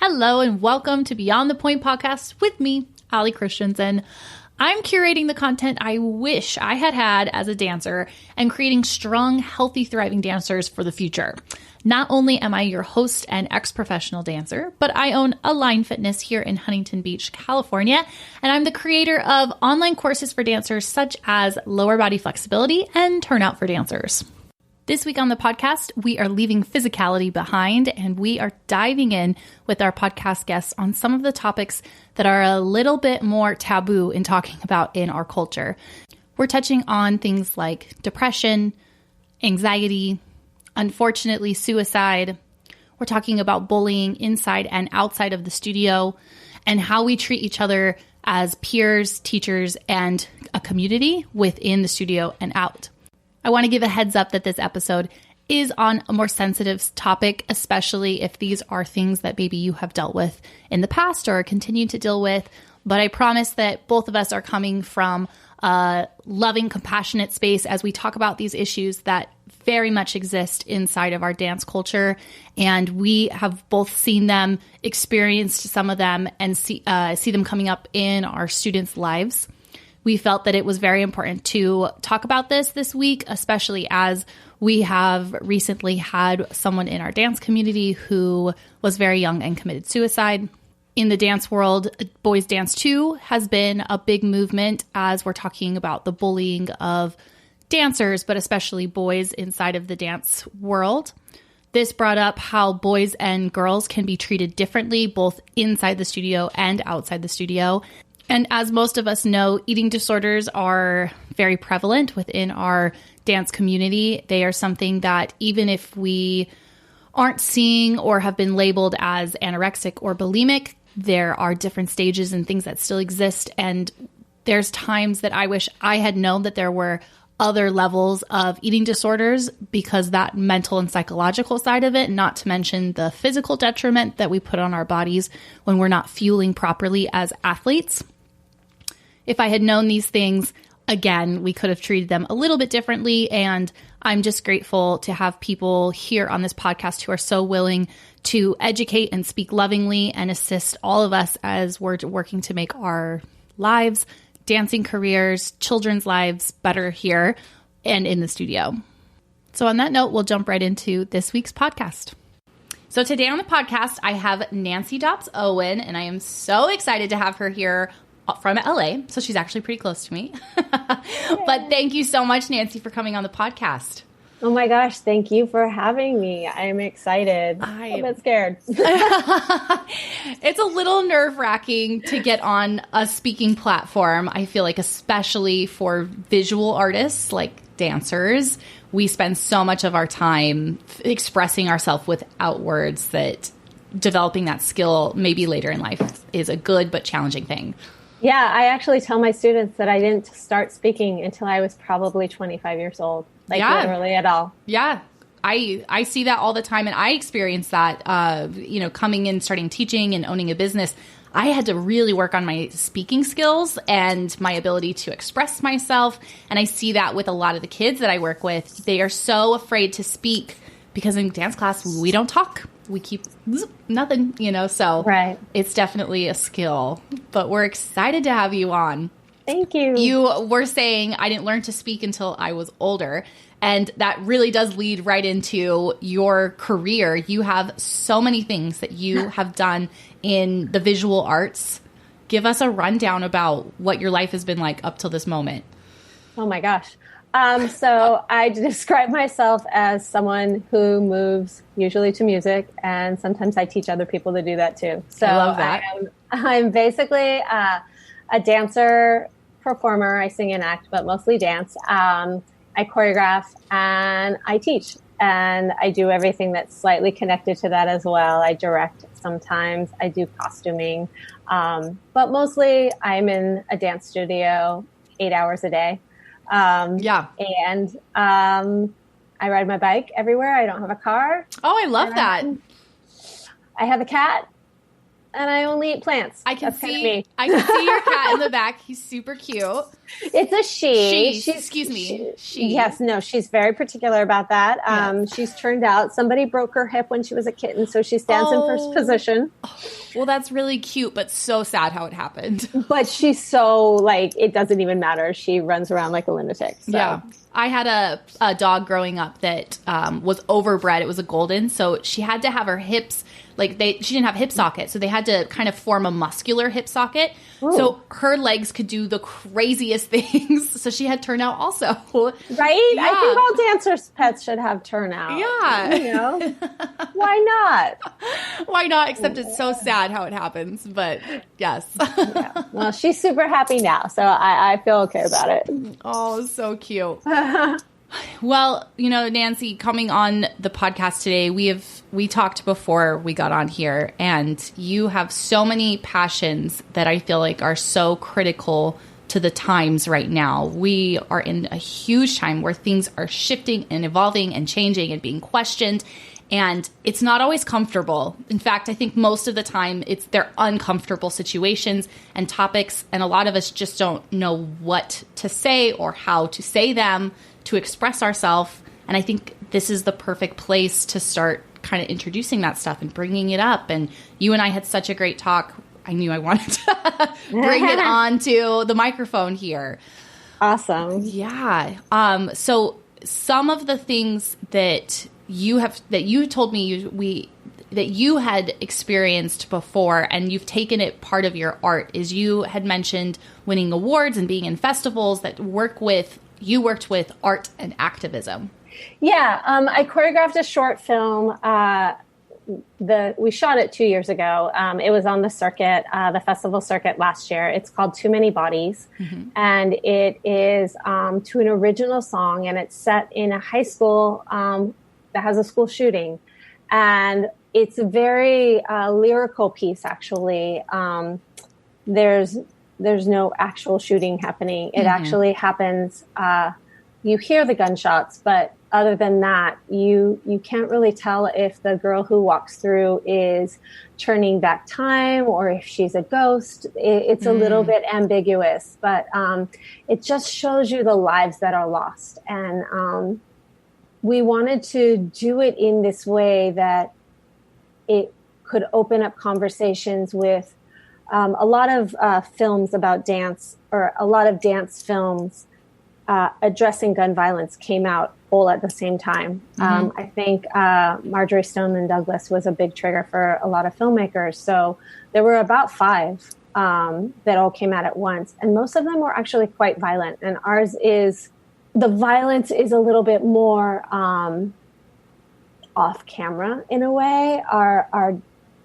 Hello and welcome to Beyond the Point podcast with me, Ali Christensen. I'm curating the content I wish I had had as a dancer and creating strong, healthy, thriving dancers for the future. Not only am I your host and ex-professional dancer, but I own Align Fitness here in Huntington Beach, California, and I'm the creator of online courses for dancers such as lower body flexibility and turnout for dancers. This week on the podcast, we are leaving physicality behind and we are diving in with our podcast guests on some of the topics that are a little bit more taboo in talking about in our culture. We're touching on things like depression, anxiety, unfortunately, suicide. We're talking about bullying inside and outside of the studio and how we treat each other as peers, teachers, and a community within the studio and out. I want to give a heads up that this episode is on a more sensitive topic, especially if these are things that maybe you have dealt with in the past or continue to deal with. But I promise that both of us are coming from a loving, compassionate space as we talk about these issues that very much exist inside of our dance culture. And we have both seen them, experienced some of them, and see them coming up in our students' lives. We felt that it was very important to talk about this week, especially as we have recently had someone in our dance community who was very young and committed suicide. In the dance world, Boys Dance 2 has been a big movement as we're talking about the bullying of dancers, but especially boys inside of the dance world. This brought up how boys and girls can be treated differently, both inside the studio and outside the studio. And as most of us know, eating disorders are very prevalent within our dance community. They are something that even if we aren't seeing or have been labeled as anorexic or bulimic, there are different stages and things that still exist. And there's times that I wish I had known that there were other levels of eating disorders because that mental and psychological side of it, not to mention the physical detriment that we put on our bodies when we're not fueling properly as athletes. If I had known these things, again, we could have treated them a little bit differently. And I'm just grateful to have people here on this podcast who are so willing to educate and speak lovingly and assist all of us as we're working to make our lives, dancing careers, children's lives better here and in the studio. So on that note, we'll jump right into this week's podcast. So today on the podcast, I have Nancy Dobbs Owen, and I am so excited to have her here from LA, so she's actually pretty close to me. But thank you so much, Nancy, for coming on the podcast. Oh my gosh, thank you for having me. I'm excited. I'm a bit scared. It's a little nerve-wracking to get on a speaking platform. I feel like especially for visual artists like dancers, we spend so much of our time expressing ourselves without words that developing that skill maybe later in life is a good but challenging thing. Yeah, I actually tell my students that I didn't start speaking until I was probably 25 years old, literally at all. Yeah, I see that all the time, and I experienced that, coming in, starting teaching and owning a business. I had to really work on my speaking skills and my ability to express myself, and I see that with a lot of the kids that I work with. They are so afraid to speak because in dance class, we don't talk. We keep nothing, so right. It's definitely a skill, but we're excited to have you on. Thank you. You were saying I didn't learn to speak until I was older, and that really does lead right into your career. You have so many things that you have done in the visual arts. Give us a rundown about what your life has been like up till this moment. Oh my gosh. So I describe myself as someone who moves usually to music, and sometimes I teach other people to do that too. So I love that. I'm basically a dancer, performer. I sing and act, but mostly dance. I choreograph and I teach, and I do everything that's slightly connected to that as well. I direct sometimes. I do costuming, but mostly I'm in a dance studio 8 hours a day. And I ride my bike everywhere. I don't have a car. Oh, I love that. I have a cat. and I only eat plants. I can That's kind of see me. I can see your cat in the back. He's super cute. It's a she. She. Yes, no, she's very particular about that. Yes. She's turned out. Somebody broke her hip when she was a kitten, so she stands in first position. Well, that's really cute, but so sad how it happened. But she's so, like, it doesn't even matter. She runs around like a lunatic. So. Yeah. I had a dog growing up that was overbred. It was a golden, so she had to have her hips, she didn't have hip socket, so they had to kind of form a muscular hip socket. Ooh. So her legs could do the craziest things. So she had turnout also. Right? Yeah. I think all dancers' pets should have turnout. Yeah. You know? Why not? Why not? Except it's so sad how it happens. But yes. Yeah. Well, she's super happy now, so I feel okay about it. Oh, so cute. Well, Nancy, coming on the podcast today, we talked before we got on here, and you have so many passions that I feel like are so critical to the times right now. We are in a huge time where things are shifting and evolving and changing and being questioned, and it's not always comfortable. In fact, I think most of the time they're uncomfortable situations and topics, and a lot of us just don't know what to say or how to say them to express ourselves. And I think this is the perfect place to start kind of introducing that stuff and bringing it up. And you and I had such a great talk. I knew I wanted to bring it onto the microphone here. Awesome. Yeah. So some of the things that you told me that you had experienced before, and you've taken it part of your art, is you had mentioned winning awards and being in festivals that you worked with art and activism. Yeah, I choreographed a short film. We shot it 2 years ago. It was on the circuit, the festival circuit last year. It's called Too Many Bodies, and it is to an original song, and it's set in a high school that has a school shooting, and it's a very lyrical piece. Actually, there's no actual shooting happening. It actually happens. You hear the gunshots, but other than that, you can't really tell if the girl who walks through is turning back time or if she's a ghost. It's a little bit ambiguous, but it just shows you the lives that are lost. And we wanted to do it in this way that it could open up conversations with a lot of films about dance, or a lot of dance films addressing gun violence came out all at the same time. I think Marjorie Stoneman Douglas was a big trigger for a lot of filmmakers. So there were about 5 that all came out at once. And most of them were actually quite violent. And the violence is a little bit more off camera in a way.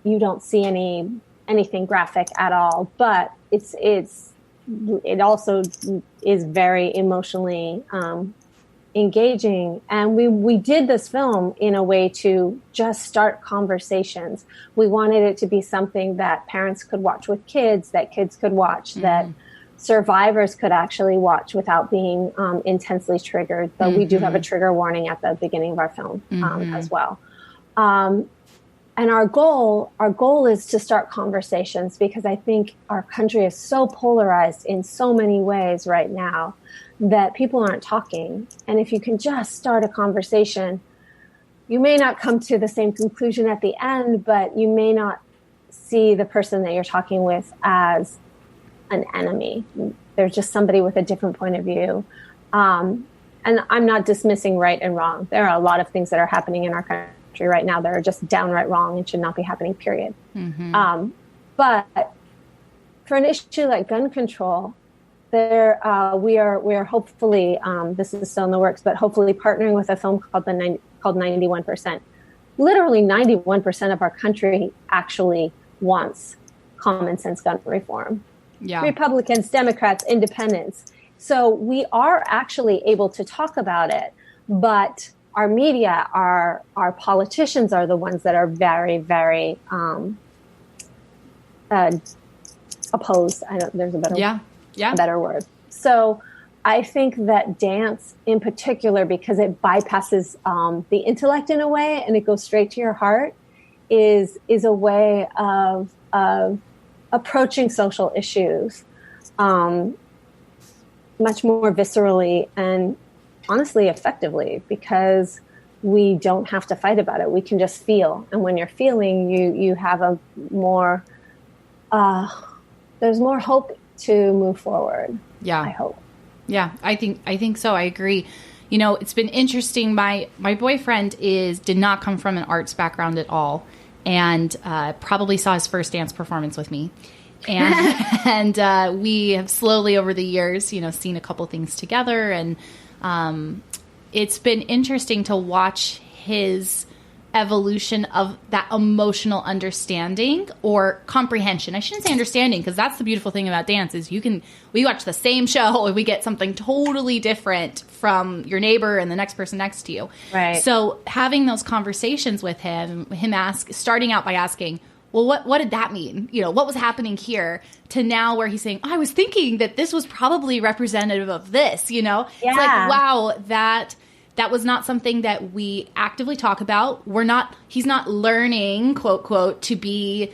You don't see anything graphic at all, but it also is very emotionally engaging. And we did this film in a way to just start conversations. We wanted it to be something that parents could watch with kids, that kids could watch, that survivors could actually watch without being intensely triggered. But we do have a trigger warning at the beginning of our film as well. And our goal is to start conversations, because I think our country is so polarized in so many ways right now that people aren't talking. And if you can just start a conversation, you may not come to the same conclusion at the end, but you may not see the person that you're talking with as an enemy. They're just somebody with a different point of view. And I'm not dismissing right and wrong. There are a lot of things that are happening in our country right now that are just downright wrong and should not be happening, period. But for an issue like gun control, we are hopefully, this is still in the works, but hopefully partnering with a film called 91%. Literally 91% of our country actually wants common sense gun reform. Yeah. Republicans, Democrats, independents. So we are actually able to talk about it, but our media, our politicians are the ones that are very, very opposed. There's a better word. So I think that dance in particular, because it bypasses the intellect in a way and it goes straight to your heart, is a way of approaching social issues much more viscerally and honestly effectively, because we don't have to fight about it. We can just feel. And when you're feeling, you have a more, there's more hope to move forward. Yeah. I hope. Yeah, I think so. I agree. You know, it's been interesting. My boyfriend did not come from an arts background at all, and probably saw his first dance performance with me. And we have slowly over the years, you know, seen a couple things together, and it's been interesting to watch his evolution of that emotional understanding or comprehension. I shouldn't say understanding, because that's the beautiful thing about dance is we watch the same show and we get something totally different from your neighbor and the next person next to you. Right. So having those conversations with him starting out by asking, well, what did that mean? You know, what was happening here, to now where he's saying, I was thinking that this was probably representative of this, you know? Yeah. It's like, wow, that was not something that we actively talk about. He's not learning, quote, quote, to be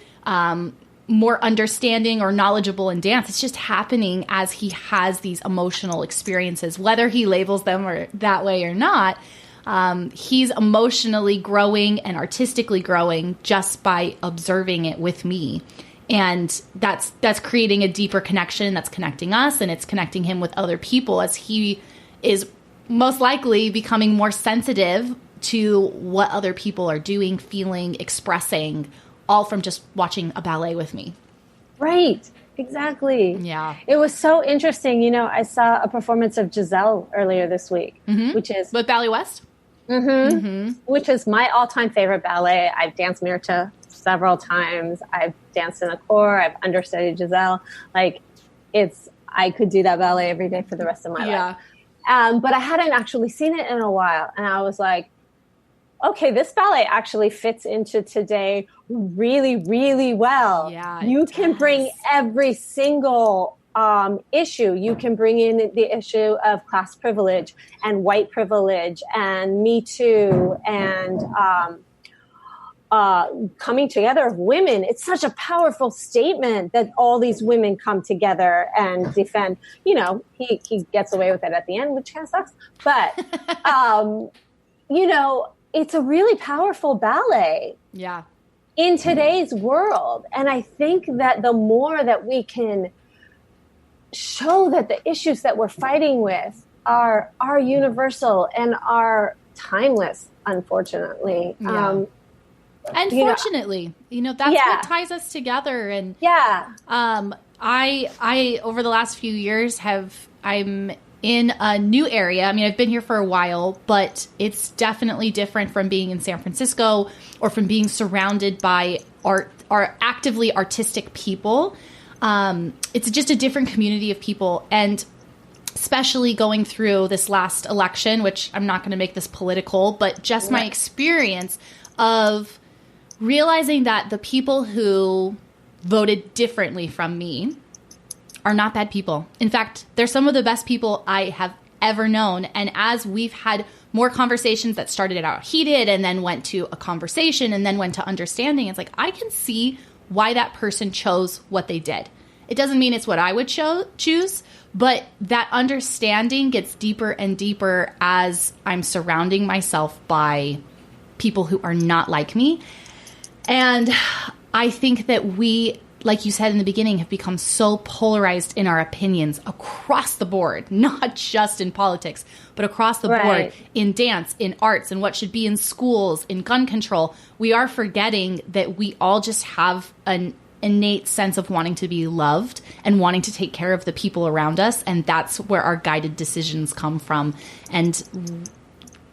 more understanding or knowledgeable in dance. It's just happening as he has these emotional experiences, whether he labels them or that way or not. He's emotionally growing and artistically growing just by observing it with me. And that's creating a deeper connection that's connecting us, and it's connecting him with other people as he is most likely becoming more sensitive to what other people are doing, feeling, expressing, all from just watching a ballet with me. Right. Exactly. Yeah. It was so interesting. You know, I saw a performance of Giselle earlier this week, which is with Ballet West. Which is my all-time favorite ballet. I've danced Mirta several times. I've danced in a corps. I've understudied Giselle. Like, I could do that ballet every day for the rest of my life. But I hadn't actually seen it in a while. And I was like, okay, this ballet actually fits into today really, really well. Yeah, you can bring every single issue. You can bring in the issue of class privilege and white privilege and Me Too and coming together of women. It's such a powerful statement that all these women come together and defend. You know, he gets away with it at the end, which kind of sucks. But, you know, it's a really powerful ballet. Yeah. In today's world. And I think that the more that we can show that the issues that we're fighting with are universal and are timeless, unfortunately. Yeah. And fortunately, you know, that's what ties us together. And I over the last few years I'm in a new area. I mean, I've been here for a while, but it's definitely different from being in San Francisco or from being surrounded by actively artistic people. It's just a different community of people. And especially going through this last election, which I'm not going to make this political, but just my experience of realizing that the people who voted differently from me are not bad people. In fact, they're some of the best people I have ever known. And as we've had more conversations that started out heated and then went to a conversation and then went to understanding, it's like, I can see why that person chose what they did. It doesn't mean it's what I would choose, but that understanding gets deeper and deeper as I'm surrounding myself by people who are not like me. And I think that we, like you said in the beginning, have become so polarized in our opinions across the board, not just in politics, but across the board, in dance, in arts, and what should be in schools, in gun control. We are forgetting that we all just have an innate sense of wanting to be loved and wanting to take care of the people around us. And that's where our guided decisions come from. And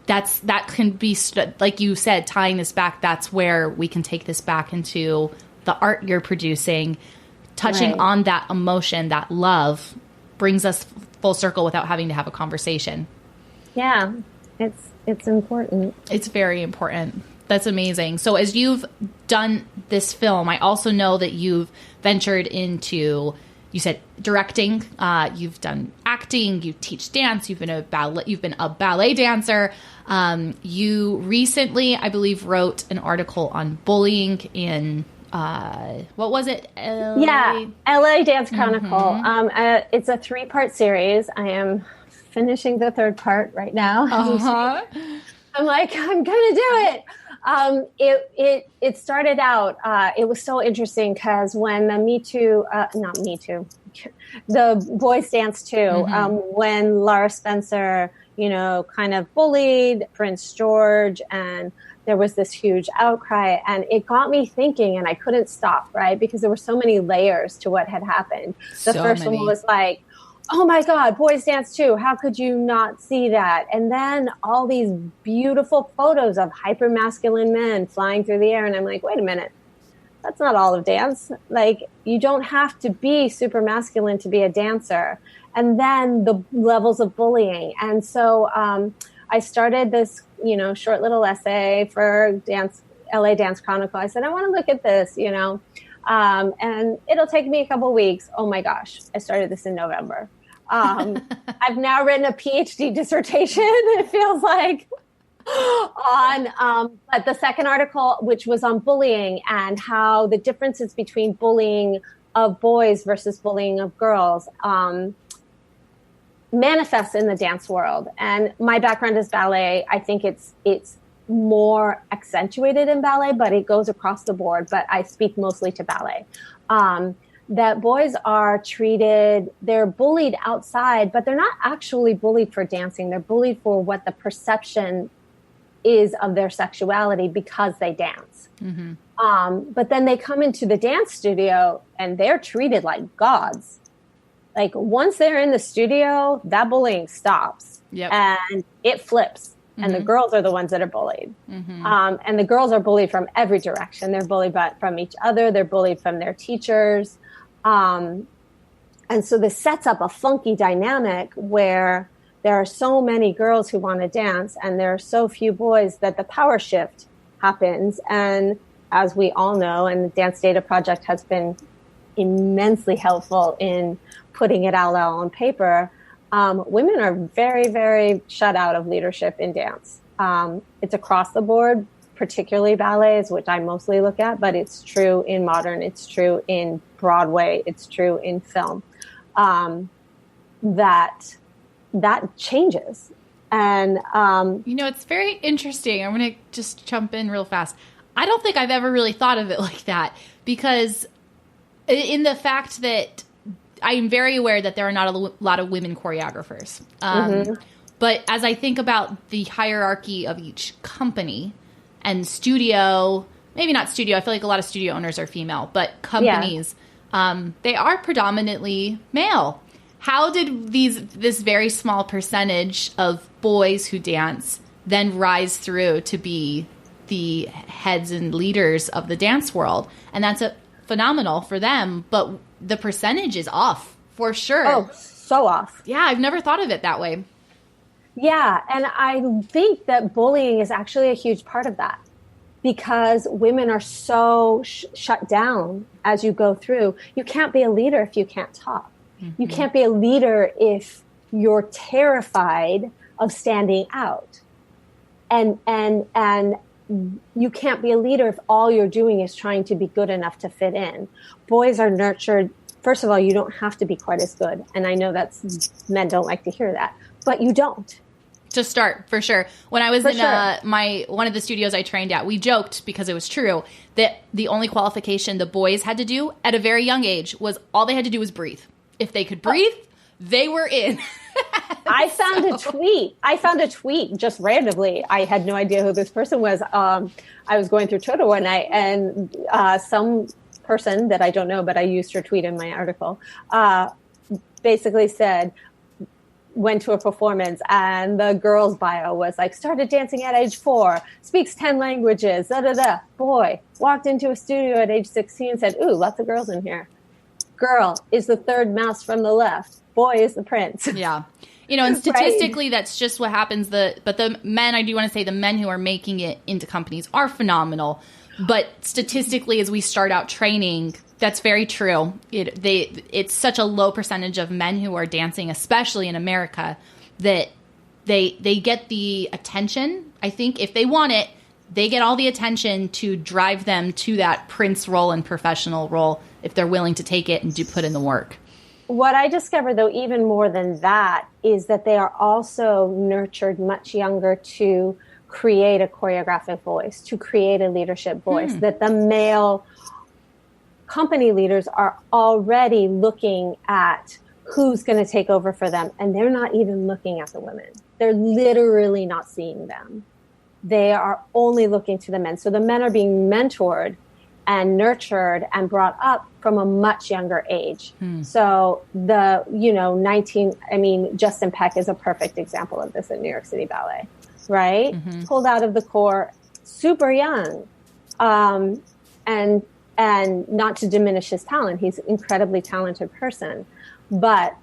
that can be, like you said, tying this back, that's where we can take this back into the art you're producing, touching on that emotion, that love, brings us full circle without having to have a conversation. Yeah, it's important. It's very important. That's amazing. So as you've done this film, I also know that you've ventured into, you said directing, you've done acting, you teach dance, you've been a ballet dancer. You recently, I believe, wrote an article on bullying in what was it? LA Dance Chronicle. It's a 3-part series. I am finishing the 3rd part right now. I'm like, I'm gonna do it. It started out. It was so interesting because when the Boys Dance Too, when Laura Spencer, kind of bullied Prince George, and there was this huge outcry, and it got me thinking, and I couldn't stop, right? Because there were so many layers to what had happened. The first one was like, oh my God, Boys Dance Too. How could you not see that? And then all these beautiful photos of hyper-masculine men flying through the air. And I'm like, wait a minute, that's not all of dance. Like, you don't have to be super masculine to be a dancer. And then the levels of bullying. And so I started this, short little essay for LA Dance Chronicle. I said, I want to look at this, and it'll take me a couple of weeks. Oh my gosh, I started this in November. I've now written a PhD dissertation, it feels like, on but the second article, which was on bullying and how the differences between bullying of boys versus bullying of girls manifests in the dance world. And my background is ballet. I think it's more accentuated in ballet, but it goes across the board. But I speak mostly to ballet. That boys are they're bullied outside, but they're not actually bullied for dancing. They're bullied for what the perception is of their sexuality because they dance. But then they come into the dance studio and they're treated like gods. Like, once they're in the studio, that bullying stops. And it flips. And the girls are the ones that are bullied. And the girls are bullied from every direction. They're bullied from each other. They're bullied from their teachers. And so this sets up a funky dynamic where there are so many girls who want to dance and there are so few boys that the power shift happens. And as we all know, and the Dance Data Project has been immensely helpful in putting it out on paper, women are very, very shut out of leadership in dance. It's across the board, particularly ballets, which I mostly look at, but it's true in modern, it's true in Broadway, it's true in film. That changes. And, it's very interesting. I'm going to just jump in real fast. I don't think I've ever really thought of it like that, because in the fact that I'm very aware that there are not a lot of women choreographers. But as I think about the hierarchy of each company and studio, maybe not studio, I feel like a lot of studio owners are female, but companies, they are predominantly male. How did this very small percentage of boys who dance then rise through to be the heads and leaders of the dance world? And that's phenomenal for them, but the percentage is off for sure. Oh, so off. Yeah, I've never thought of it that way. Yeah, and I think that bullying is actually a huge part of that, because women are so shut down as you go through. You can't be a leader if you can't talk. You can't be a leader if you're terrified of standing out. And you can't be a leader if all you're doing is trying to be good enough to fit in. Boys are nurtured. First of all, you don't have to be quite as good. And I know men don't like to hear that, but you don't. To start, for sure. When I was one of the studios I trained at, we joked, because it was true, that the only qualification the boys had to do at a very young age was all they had to do was breathe. If they could breathe, they were in. I found a tweet just randomly. I had no idea who this person was. I was going through Twitter one night, and some person that I don't know, but I used her tweet in my article, basically said, went to a performance, and the girl's bio was like, started dancing at age 4, speaks 10 languages, Boy, walked into a studio at age 16 and said, ooh, lots of girls in here. Girl is the third mouse from the left. Boy is the prince. Yeah. And statistically, that's just what happens. But the men, I do want to say the men who are making it into companies are phenomenal. But statistically, as we start out training, That's very true. It's such a low percentage of men who are dancing, especially in America, that they get the attention. I think if they want it, they get all the attention to drive them to that prince role and professional role if they're willing to take it and put in the work. What I discovered, though, even more than that, is that they are also nurtured much younger to create a choreographic voice, to create a leadership voice, that the male company leaders are already looking at who's going to take over for them. And they're not even looking at the women. They're literally not seeing them. They are only looking to the men. So the men are being mentored and nurtured and brought up from a much younger age. So Justin Peck is a perfect example of this at New York City Ballet, right? Pulled out of the corps super young. And not to diminish his talent, he's an incredibly talented person. But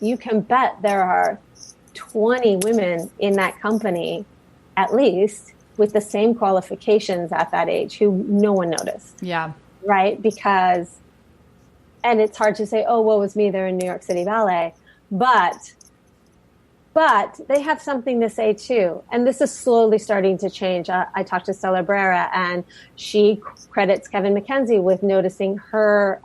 you can bet there are 20 women in that company, at least, with the same qualifications at that age who no one noticed. Yeah. Right? Because, and it's hard to say, oh, woe was me, they're in New York City Ballet. But they have something to say too. And this is slowly starting to change. I talked to Stella Brera, and she credits Kevin McKenzie with noticing her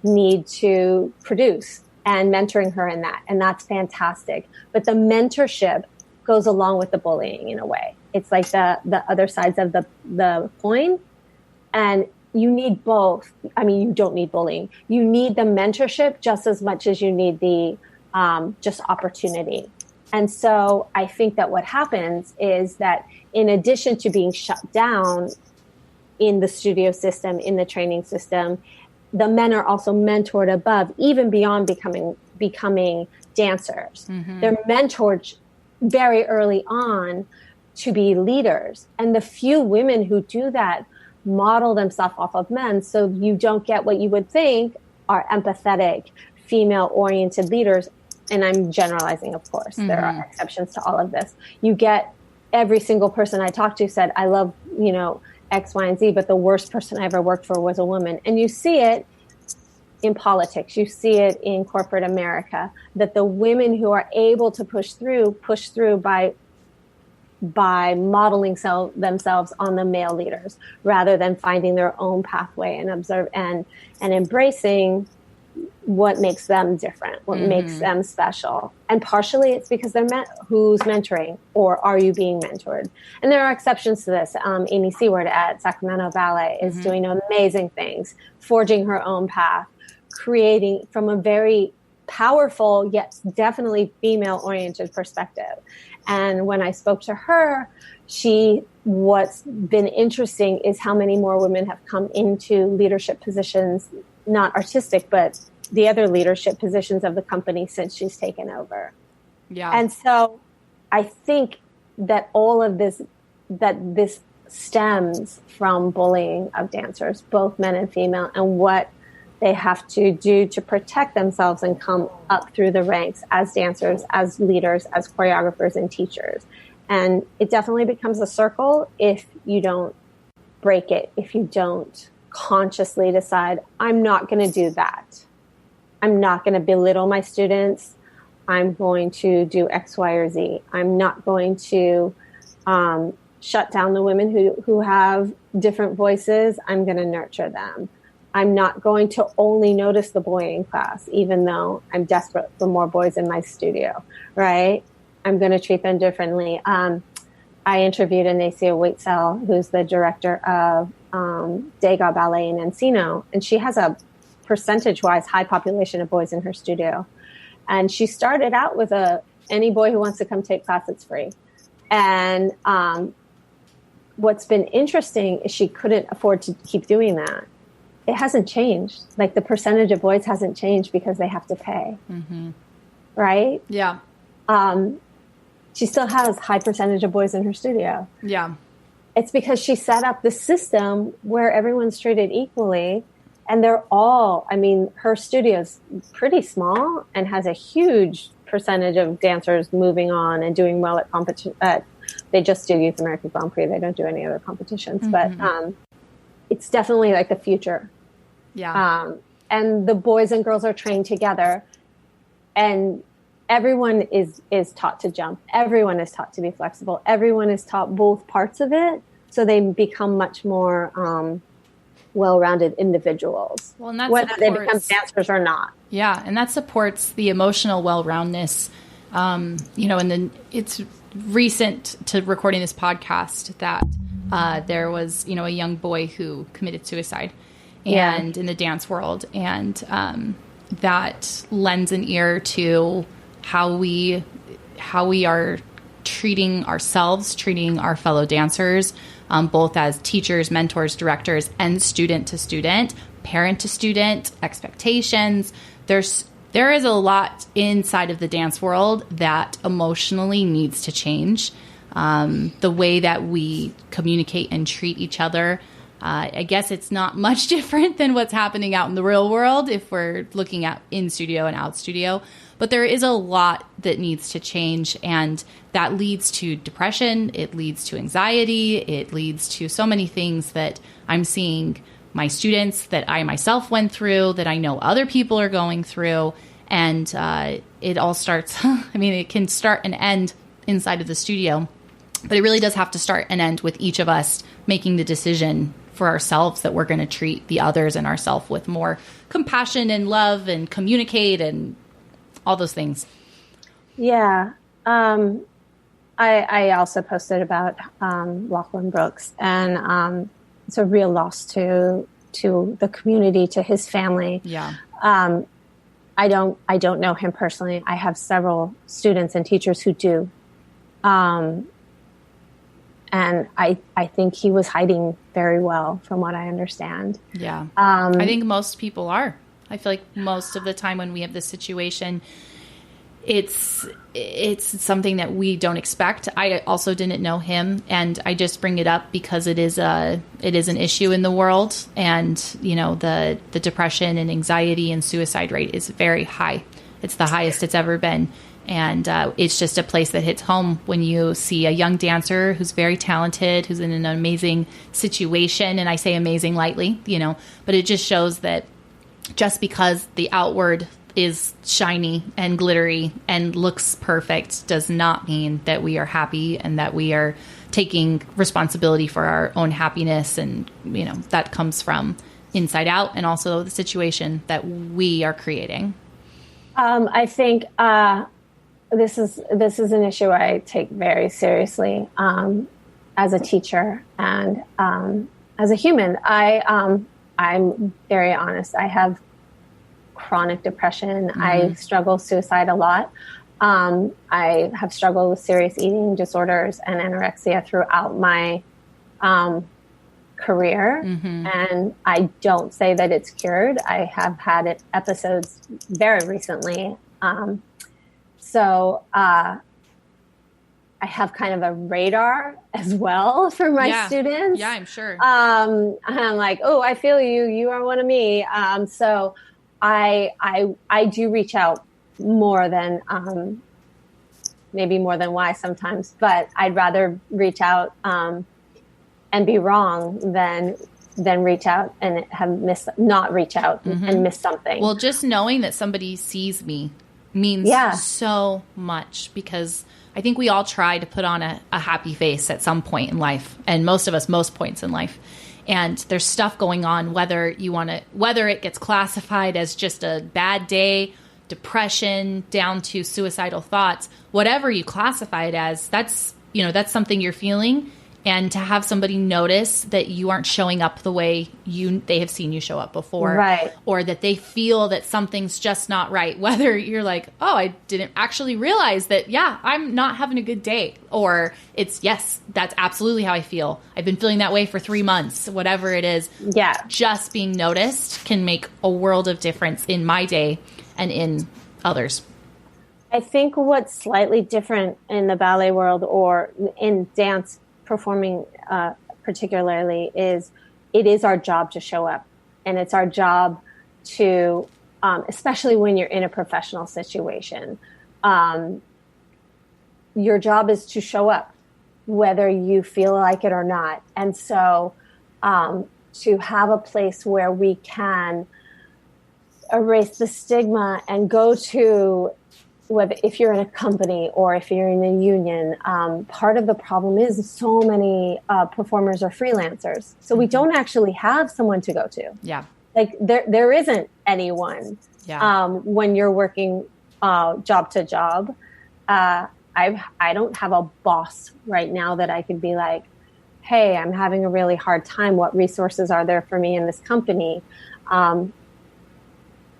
need to produce and mentoring her in that. And that's fantastic. But the mentorship goes along with the bullying in a way. It's like the other sides of the coin. And you need both. I mean, you don't need bullying. You need the mentorship just as much as you need the just opportunity. And so I think that what happens is that in addition to being shut down in the studio system, in the training system, the men are also mentored above, even beyond becoming dancers. They're mentored very early on to be leaders. And the few women who do that model themselves off of men. So you don't get what you would think are empathetic, female-oriented leaders. And I'm generalizing, of course. There are exceptions to all of this. You get every single person I talked to said, I love, X, Y, and Z, but the worst person I ever worked for was a woman. And you see it in politics. You see it in corporate America, that the women who are able to push through by modeling themselves on the male leaders rather than finding their own pathway and observe and embracing what makes them different, what makes them special. And partially it's because they're who's mentoring, or are you being mentored? And there are exceptions to this. Amy Seward at Sacramento Ballet is doing amazing things, forging her own path, creating from a very powerful yet definitely female-oriented perspective. And when I spoke to her, what's been interesting is how many more women have come into leadership positions, not artistic, but the other leadership positions of the company since she's taken over. Yeah. And so I think that all of this stems from bullying of dancers, both men and female, and what they have to do to protect themselves and come up through the ranks as dancers, as leaders, as choreographers and teachers. And it definitely becomes a circle if you don't break it, if you don't consciously decide, I'm not going to do that. I'm not going to belittle my students. I'm going to do X, Y, or Z. I'm not going to shut down the women who have different voices. I'm going to nurture them. I'm not going to only notice the boy in class, even though I'm desperate for more boys in my studio, right? I'm going to treat them differently. I interviewed Anacia Waitsell, who's the director of Degas Ballet in Encino, and she has a percentage-wise high population of boys in her studio. And she started out with any boy who wants to come take class, it's free. And what's been interesting is she couldn't afford to keep doing that. It hasn't changed. Like the percentage of boys hasn't changed because they have to pay. Right? Yeah. She still has high percentage of boys in her studio. Yeah. It's because she set up the system where everyone's treated equally. And her studio's pretty small and has a huge percentage of dancers moving on and doing well at competition. They just do Youth American Grand Prix. They don't do any other competitions. But it's definitely like the future Yeah. And the boys and girls are trained together, and everyone is taught to jump. Everyone is taught to be flexible. Everyone is taught both parts of it, so they become much more well-rounded individuals, well, and that whether they supports, become dancers or not. Yeah, and that supports the emotional well-roundedness. And then it's recent to recording this podcast that there was, a young boy who committed suicide, and in the dance world, and that lends an ear to how we are treating ourselves, treating our fellow dancers, both as teachers, mentors, directors, and student to student, parent to student, expectations. There is a lot inside of the dance world that emotionally needs to change. The way that we communicate and treat each other. I guess it's not much different than what's happening out in the real world if we're looking at in studio and out studio. But there is a lot that needs to change, and that leads to depression. It leads to anxiety. It leads to so many things that I'm seeing my students, that I myself went through, that I know other people are going through. And it all starts, it can start and end inside of the studio, but it really does have to start and end with each of us making the decision for ourselves that we're going to treat the others and ourselves with more compassion and love and communicate and all those things. Yeah. I also posted about Lachlan Brooks, and it's a real loss to the community, to his family. Yeah. I don't know him personally. I have several students and teachers who do. And I think he was hiding very well, from what I understand. Yeah. I think most people are. I feel like most of the time when we have this situation, it's something that we don't expect. I also didn't know him, and I just bring it up because it is an issue in the world, and the depression and anxiety and suicide rate is very high. It's the highest it's ever been. And it's just a place that hits home when you see a young dancer who's very talented, who's in an amazing situation. And I say amazing lightly, but it just shows that just because the outward is shiny and glittery and looks perfect does not mean that we are happy and that we are taking responsibility for our own happiness. And, that comes from inside out, and also the situation that we are creating. I think this is an issue I take very seriously as a teacher and as a human. I'm very honest. I have chronic depression. Mm-hmm. I struggle with suicide a lot. I have struggled with serious eating disorders and anorexia throughout my career. Mm-hmm. And I don't say that it's cured. I have had episodes very recently. So I have kind of a radar as well for my students. Yeah, I'm sure. And I'm like, oh, I feel you. You are one of me. So I do reach out more than maybe more than why sometimes, but I'd rather reach out and be wrong than reach out and not reach out mm-hmm. and miss something. Well, just knowing that somebody sees me means so much, because I think we all try to put on a happy face at some point in life, and most of us most points in life. And there's stuff going on, whether it gets classified as just a bad day, depression, down to suicidal thoughts, whatever you classify it as, that's something you're feeling. And to have somebody notice that you aren't showing up the way they have seen you show up before, right, or that they feel that something's just not right, whether you're like, oh, I didn't actually realize that, I'm not having a good day, or it's, yes, that's absolutely how I feel. I've been feeling that way for 3 months, whatever it is. Yeah. Just being noticed can make a world of difference in my day and in others. I think what's slightly different in the ballet world or in dance performing particularly is it is our job to show up, and it's our job to especially when you're in a professional situation, your job is to show up whether you feel like it or not. And so to have a place where we can erase the stigma and go to, whether if you're in a company or if you're in a union, part of the problem is so many performers are freelancers. So we don't actually have someone to go to. Yeah. Like there isn't anyone when you're working job to job. I don't have a boss right now that I could be like, hey, I'm having a really hard time. What resources are there for me in this company?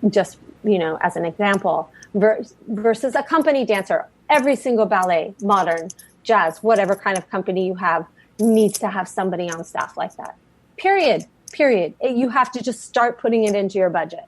Just, as an example, versus a company dancer. Every single ballet, modern, jazz, whatever kind of company you have needs to have somebody on staff like that. Period. You have to just start putting it into your budget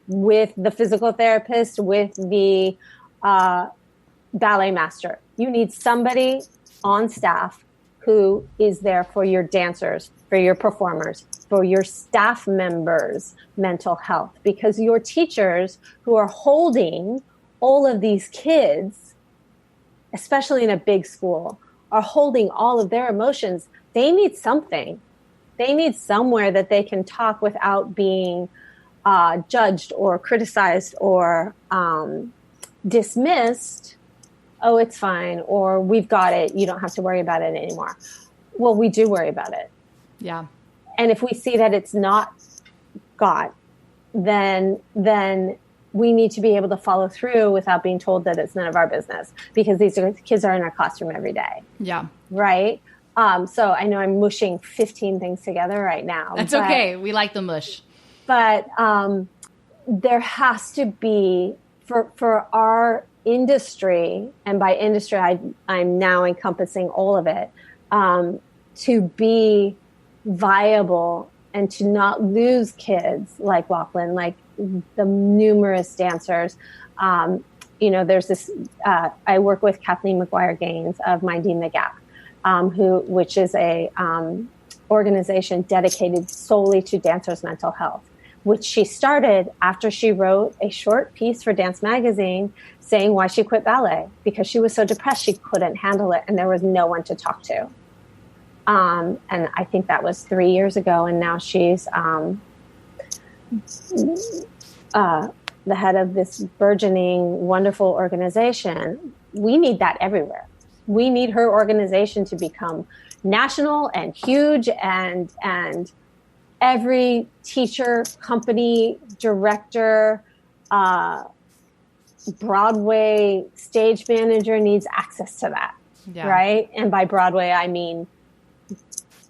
with the physical therapist, with the ballet master. You need somebody on staff who is there for your dancers, for your performers, for your staff members' mental health, because your teachers who are holding all of these kids, especially in a big school, are holding all of their emotions. They need something. They need somewhere that they can talk without being judged or criticized or dismissed. Oh, it's fine. Or we've got it. You don't have to worry about it anymore. Well, we do worry about it. Yeah. And if we see that it's not got, then we need to be able to follow through without being told that it's none of our business, because these kids are in our classroom every day. Yeah. Right. So I know I'm mushing 15 things together right now. That's okay. We like the mush. But there has to be, for our industry, and by industry, I'm now encompassing all of it, to be viable and to not lose kids like Lachlan, like the numerous dancers. There's this, I work with Kathleen McGuire Gaines of Minding the Gap, which is a organization dedicated solely to dancers' mental health, which she started after she wrote a short piece for Dance Magazine saying why she quit ballet, because she was so depressed she couldn't handle it and there was no one to talk to. And I think that was 3 years ago, and now she's the head of this burgeoning, wonderful organization. We need that everywhere. We need her organization to become national and huge, and every teacher, company, director, Broadway stage manager needs access to that, right? And by Broadway, I mean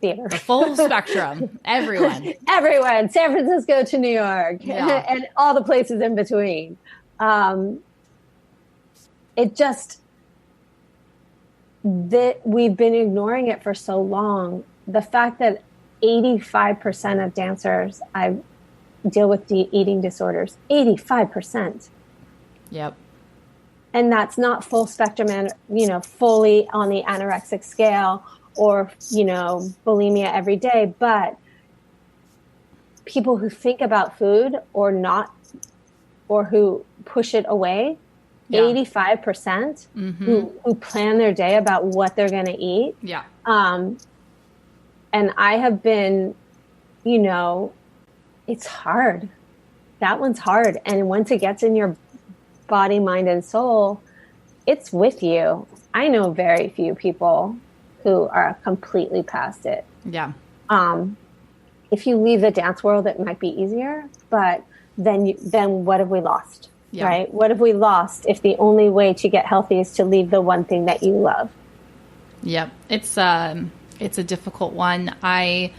theater. The full spectrum. Everyone. San Francisco to New York, and all the places in between. It just, that we've been ignoring it for so long. The fact that 85% of dancers I deal with eating disorders, 85%. Yep. And that's not full spectrum and, fully on the anorexic scale or, bulimia every day, but people who think about food or not, or who push it away, 85% who plan their day about what they're going to eat. Yeah. And I have been, it's hard. That one's hard. And once it gets in your body, mind, and soul, it's with you. I know very few people who are completely past it. Yeah. If you leave the dance world, it might be easier, but then what have we lost? Yeah. Right? What have we lost if the only way to get healthy is to leave the one thing that you love? Yep. It's a difficult one. I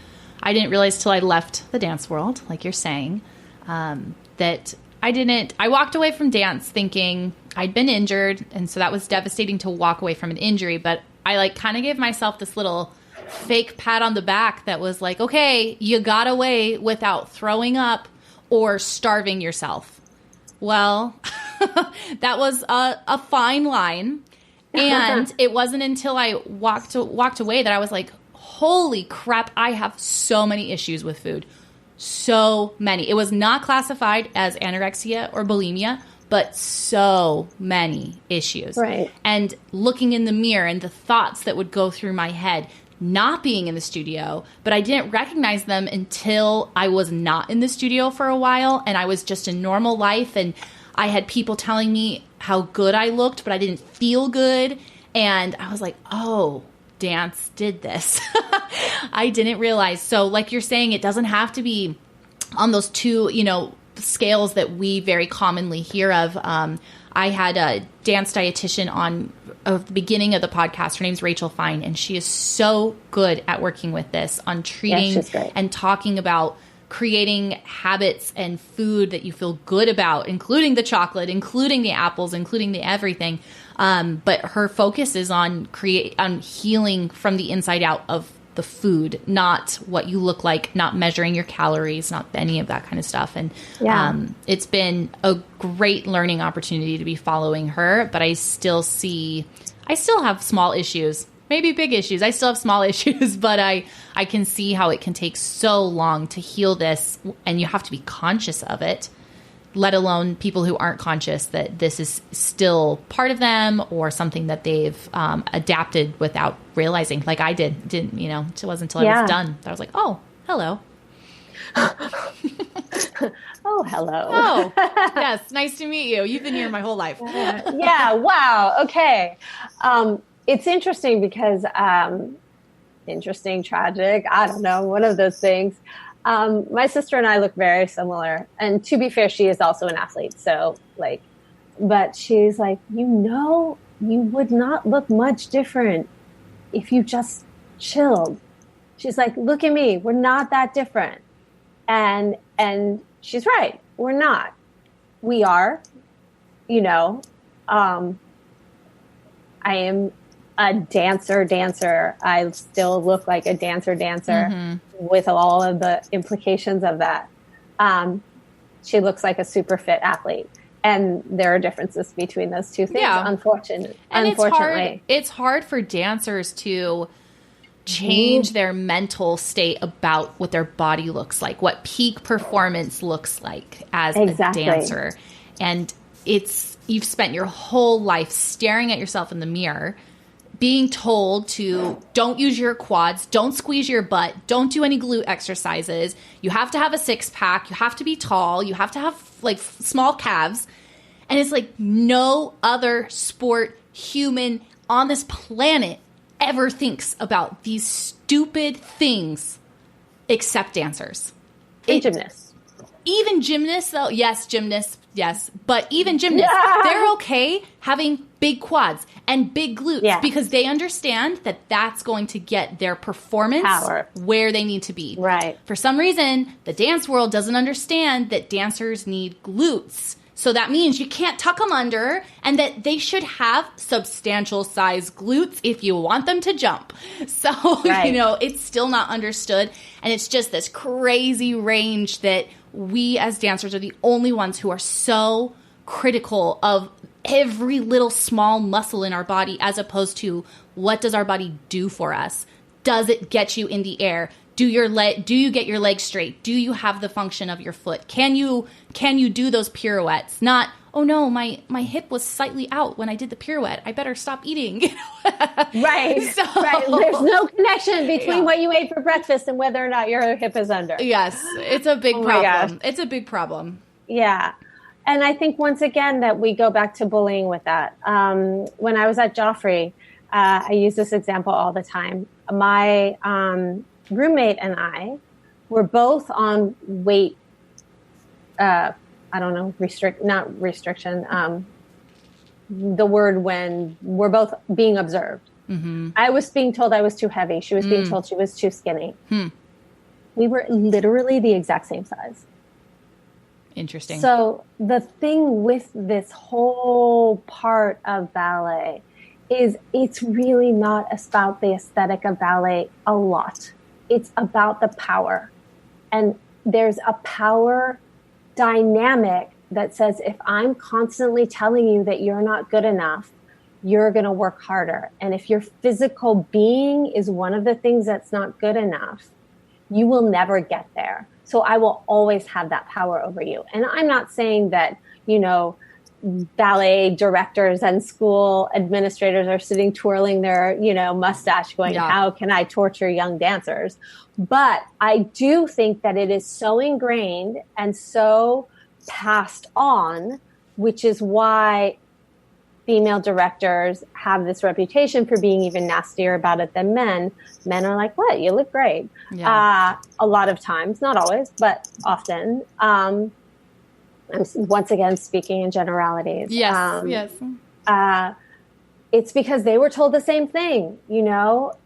didn't realize till I left the dance world, like you're saying, that I walked away from dance thinking I'd been injured. And so that was devastating to walk away from an injury. But I kind of gave myself this little fake pat on the back that was like, okay, you got away without throwing up or starving yourself. Well, that was a fine line. And it wasn't until I walked away that I was like, holy crap, I have so many issues with food. So many. It was not classified as anorexia or bulimia, but so many issues. Right. And looking in the mirror and the thoughts that would go through my head, not being in the studio, but I didn't recognize them until I was not in the studio for a while and I was just in normal life, and I had people telling me how good I looked, but I didn't feel good. And I was like, oh, dance did this. I didn't realize. So like you're saying, it doesn't have to be on those two, scales that we very commonly hear of. I had a dance dietitian on at the beginning of the podcast. Her name's Rachel Fine, and she is so good at working with this on treating and talking about creating habits and food that you feel good about, including the chocolate, including the apples, including the everything. But her focus is on healing from the inside out of the food, not what you look like, not measuring your calories, not any of that kind of stuff. And it's been a great learning opportunity to be following her, but I still have small issues, maybe big issues. I still have small issues, but I can see how it can take so long to heal this, and you have to be conscious of it, let alone people who aren't conscious that this is still part of them or something that they've adapted without realizing, like I didn't, it wasn't until I was done that I was like, oh, hello. Oh, hello. Oh, yes. Nice to meet you. You've been here my whole life. Yeah. Wow. Okay. It's interesting because, tragic, I don't know, one of those things. My sister and I look very similar. And to be fair, she is also an athlete. So but she's like, you would not look much different if you just chilled. She's like, look at me. We're not that different. And she's right. We're not. We are, I am a dancer. I still look like a dancer with all of the implications of that. She looks like a super fit athlete. And there are differences between those two things, unfortunately. It's hard for dancers to change their mental state about what their body looks like, what peak performance looks like as a dancer. And you've spent your whole life staring at yourself in the mirror, being told to don't use your quads, don't squeeze your butt, don't do any glute exercises. You have to have a six pack. You have to be tall. You have to have small calves. And it's like no other sport human on this planet ever thinks about these stupid things except dancers. Gymnasts. Even gymnasts, though. Yes, gymnasts. Yes. But even gymnasts, they're okay having big quads and big glutes because they understand that that's going to get their performance where they need to be. Right. For some reason, the dance world doesn't understand that dancers need glutes. So that means you can't tuck them under, and that they should have substantial size glutes if you want them to jump. So, it's still not understood. And it's just this crazy range that we as dancers are the only ones who are so critical of every little small muscle in our body, as opposed to what does our body do for us? Does it get you in the air? Do you get your legs straight? Do you have the function of your foot? Can you do those pirouettes? Not, oh no, my hip was slightly out when I did the pirouette. I better stop eating. Right. Right. There's no connection between what you ate for breakfast and whether or not your hip is under. Yes. It's a big problem. It's a big problem. Yeah. And I think once again that we go back to bullying with that. When I was at Joffrey, I use this example all the time. My roommate and I were both on weight, not restriction, the word when we're both being observed. Mm-hmm. I was being told I was too heavy. She was being told she was too skinny. We were literally the exact same size. Interesting. So the thing with this whole part of ballet is it's really not about the aesthetic of ballet a lot. It's about the power. And there's a power dynamic that says, if I'm constantly telling you that you're not good enough, you're going to work harder. And if your physical being is one of the things that's not good enough, you will never get there. So I will always have that power over you. And I'm not saying that, ballet directors and school administrators are sitting twirling their, mustache going, how can I torture young dancers? But I do think that it is so ingrained and so passed on, which is why female directors have this reputation for being even nastier about it than men. Men are like, what? You look great. Yeah. A lot of times, not always, but often. I'm once again speaking in generalities. Yes. Yes. It's because they were told the same thing, you're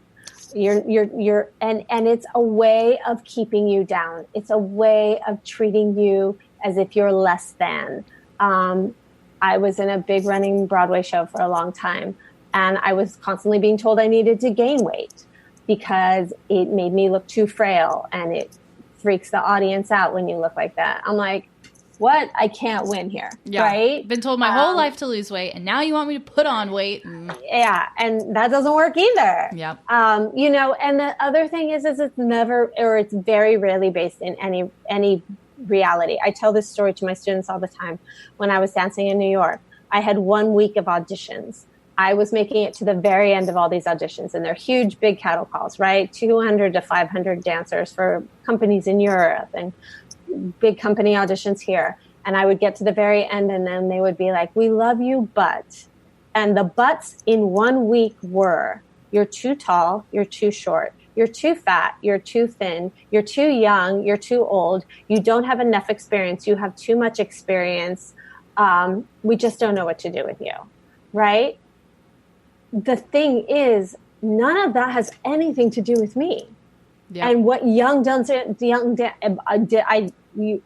and it's a way of keeping you down. It's a way of treating you as if you're less than. I was in a big running Broadway show for a long time, and I was constantly being told I needed to gain weight because it made me look too frail, and it freaks the audience out when you look like that. I'm like, what? I can't win here, right? Been told my whole life to lose weight, and now you want me to put on weight. Yeah, and that doesn't work either. Yeah. And the other thing is it's never, or it's very rarely based in any reality. I tell this story to my students all the time. When I was dancing in New York, I had 1 week of auditions. I was making it to the very end of all these auditions, and they're huge, big cattle calls, right? 200 to 500 dancers for companies in Europe and big company auditions here. And I would get to the very end, and then they would be like, we love you, but. And the buts in 1 week were, you're too tall, you're too short, you're too fat, you're too thin, you're too young, you're too old, you don't have enough experience, you have too much experience, we just don't know what to do with you, right? The thing is, none of that has anything to do with me. Yeah. And what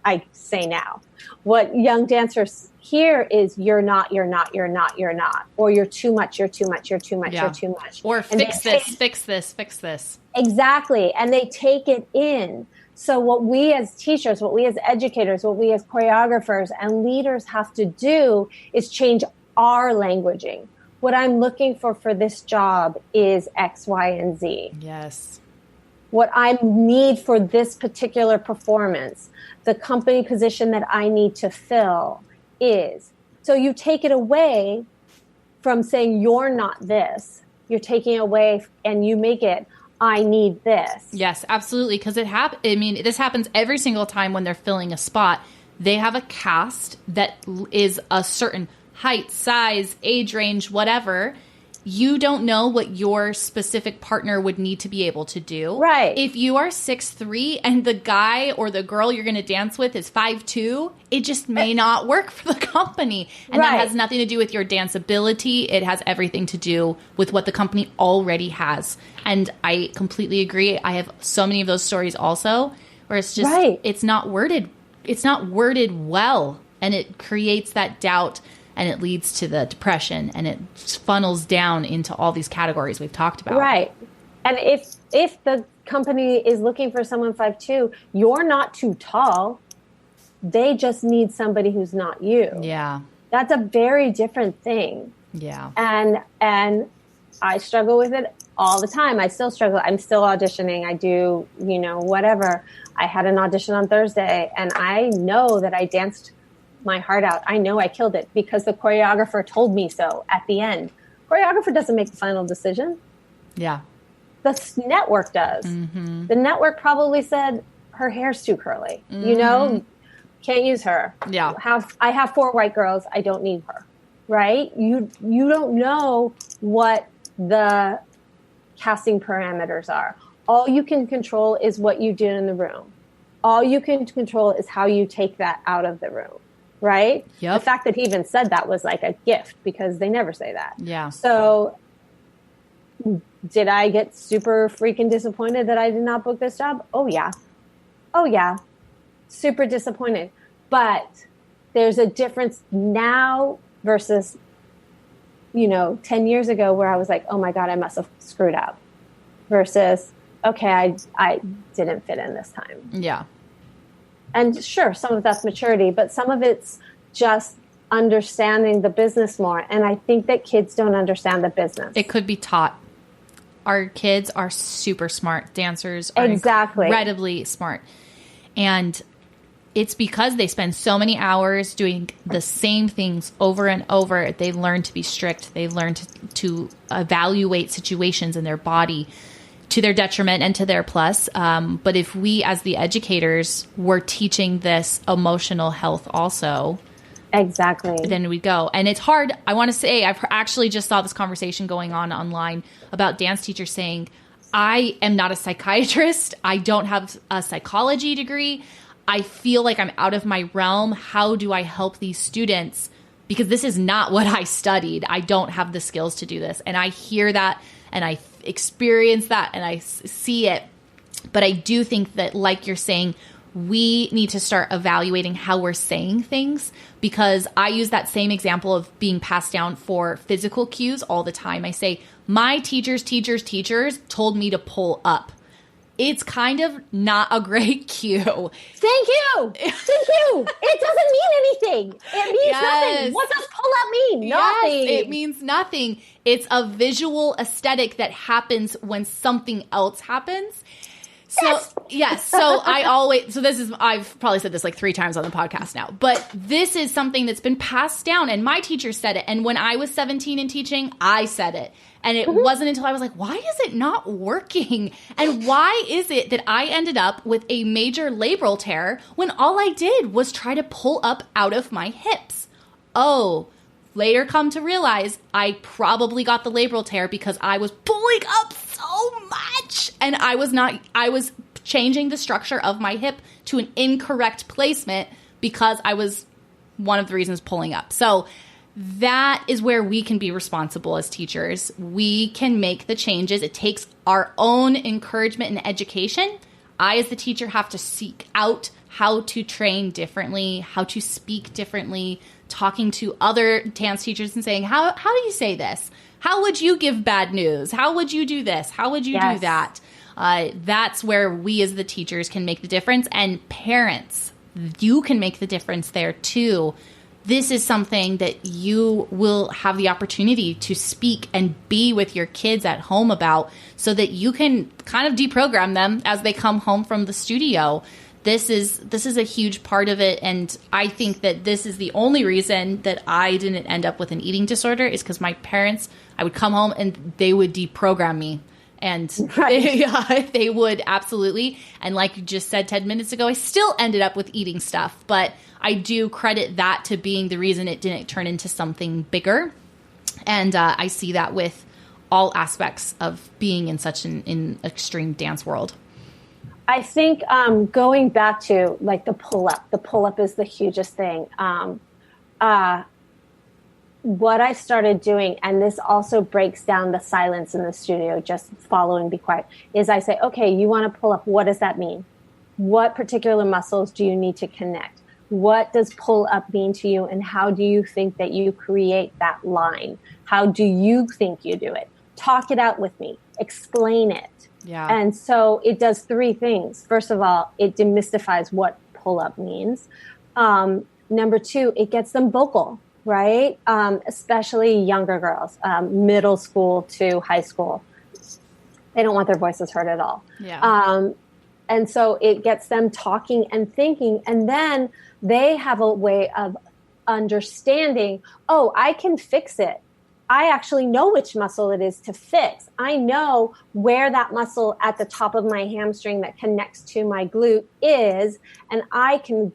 I say now, what young dancers hear is you're not, or you're too much, you're too much. Or fix this. Exactly. And they take it in. So what we as teachers, what we as educators, what we as choreographers and leaders have to do is change our languaging. What I'm looking for this job is X, Y, and Z. Yes. What I need for this particular performance, the company position that I need to fill is. So you take it away from saying you're not this. You're taking it away and you make it, I need this. Yes, absolutely. Because this happens every single time when they're filling a spot. They have a cast that is a certain height, size, age range, whatever. You don't know what your specific partner would need to be able to do. Right. If you are 6'3" and the guy or the girl you're going to dance with is 5'2", it just may not work for the company. And that has nothing to do with your dance ability. It has everything to do with what the company already has. And I completely agree. I have so many of those stories also where it's just, it's not worded well. And it creates that doubt. And it leads to the depression, and it funnels down into all these categories we've talked about. Right. And if the company is looking for someone 5'2", you're not too tall. They just need somebody who's not you. Yeah. That's a very different thing. Yeah. And I struggle with it all the time. I still struggle. I'm still auditioning. I do, whatever. I had an audition on Thursday, and I know that I danced my heart out. I know I killed it because the choreographer told me so at the end. Choreographer doesn't make the final decision. Yeah. The network does. Mm-hmm. The network probably said her hair's too curly. Mm-hmm. Can't use her. Yeah. I have 4 white girls. I don't need her. Right? You don't know what the casting parameters are. All you can control is what you did in the room. All you can control is how you take that out of the room. Right? Yep. The fact that he even said that was like a gift because they never say that. Yeah. So did I get super freaking disappointed that I did not book this job? Oh, yeah. Super disappointed. But there's a difference now versus, 10 years ago where I was like, oh my God, I must have screwed up. Versus, okay, I didn't fit in this time. Yeah. And sure, some of that's maturity, but some of it's just understanding the business more. And I think that kids don't understand the business. It could be taught. Our kids are super smart. Dancers are exactly incredibly smart. And it's because they spend so many hours doing the same things over and over. They learn to be strict. They learn to evaluate situations in their body to their detriment and to their plus. But if we, as the educators, were teaching this emotional health also, exactly, then we go. And it's hard. I want to say, I've actually just saw this conversation going on online about dance teachers saying, I am not a psychiatrist. I don't have a psychology degree. I feel like I'm out of my realm. How do I help these students? Because this is not what I studied. I don't have the skills to do this. And I hear that and I experience that and I see it. But I do think that, like you're saying, we need to start evaluating how we're saying things, because I use that same example of being passed down for physical cues all the time. I say, my teachers told me to pull up. It's kind of not a great cue. Thank you. It doesn't mean anything. It means nothing. What does pull up mean? Nothing. Yes, it means nothing. It's a visual aesthetic that happens when something else happens. So, yes. So I've probably said this like 3 times on the podcast now, but this is something that's been passed down, and my teacher said it. And when I was 17 and teaching, I said it. And it wasn't until I was like, why is it not working? And why is it that I ended up with a major labral tear when all I did was try to pull up out of my hips? Oh, later come to realize I probably got the labral tear because I was pulling up so much. And I was changing the structure of my hip to an incorrect placement because I was one of the reasons pulling up. So that is where we can be responsible as teachers. We can make the changes. It takes our own encouragement and education. I, as the teacher, have to seek out how to train differently, how to speak differently, talking to other dance teachers and saying, how do you say this? How would you give bad news? How would you do this? How would you do that? That's where we as the teachers can make the difference. And parents, you can make the difference there too. This is something that you will have the opportunity to speak and be with your kids at home about, so that you can kind of deprogram them as they come home from the studio. This is a huge part of it. And I think that this is the only reason that I didn't end up with an eating disorder, is because my parents, I would come home and they would deprogram me. And they would absolutely. And like you just said 10 minutes ago, I still ended up with eating stuff. But I do credit that to being the reason it didn't turn into something bigger. And I see that with all aspects of being in such an extreme dance world. I think going back to like the pull up is the hugest thing. What I started doing, and this also breaks down the silence in the studio, just follow and be quiet, is I say, okay, you want to pull up. What does that mean? What particular muscles do you need to connect? What does pull up mean to you? And how do you think that you create that line? How do you think you do it? Talk it out with me. Explain it. Yeah. And so it does 3 things. First of all, it demystifies what pull up means. Number 2, it gets them vocal. Right? Especially younger girls, middle school to high school. They don't want their voices heard at all. Yeah. And so it gets them talking and thinking. And then they have a way of understanding, oh, I can fix it. I actually know which muscle it is to fix. I know where that muscle at the top of my hamstring that connects to my glute is, and I can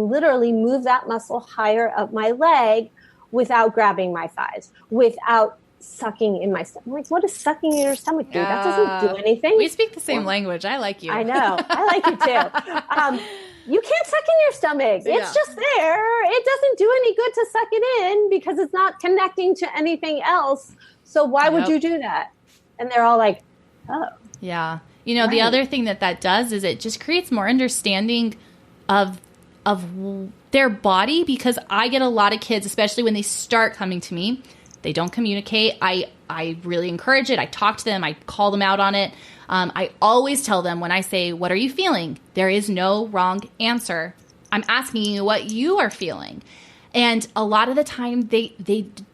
literally move that muscle higher up my leg without grabbing my thighs, without sucking in my stomach. I'm like, what does sucking in your stomach do? That doesn't do anything. We speak the same language. I like you. I know. I like you too. You can't suck in your stomach. It's just there. It doesn't do any good to suck it in because it's not connecting to anything else. So why would you do that? And they're all like, oh. Yeah. You know, the other thing that does is it just creates more understanding of their body, because I get a lot of kids, especially when they start coming to me, they don't communicate. I really encourage it. I talk to them. I call them out on it. I always tell them when I say, what are you feeling? There is no wrong answer. I'm asking you what you are feeling. And a lot of the time they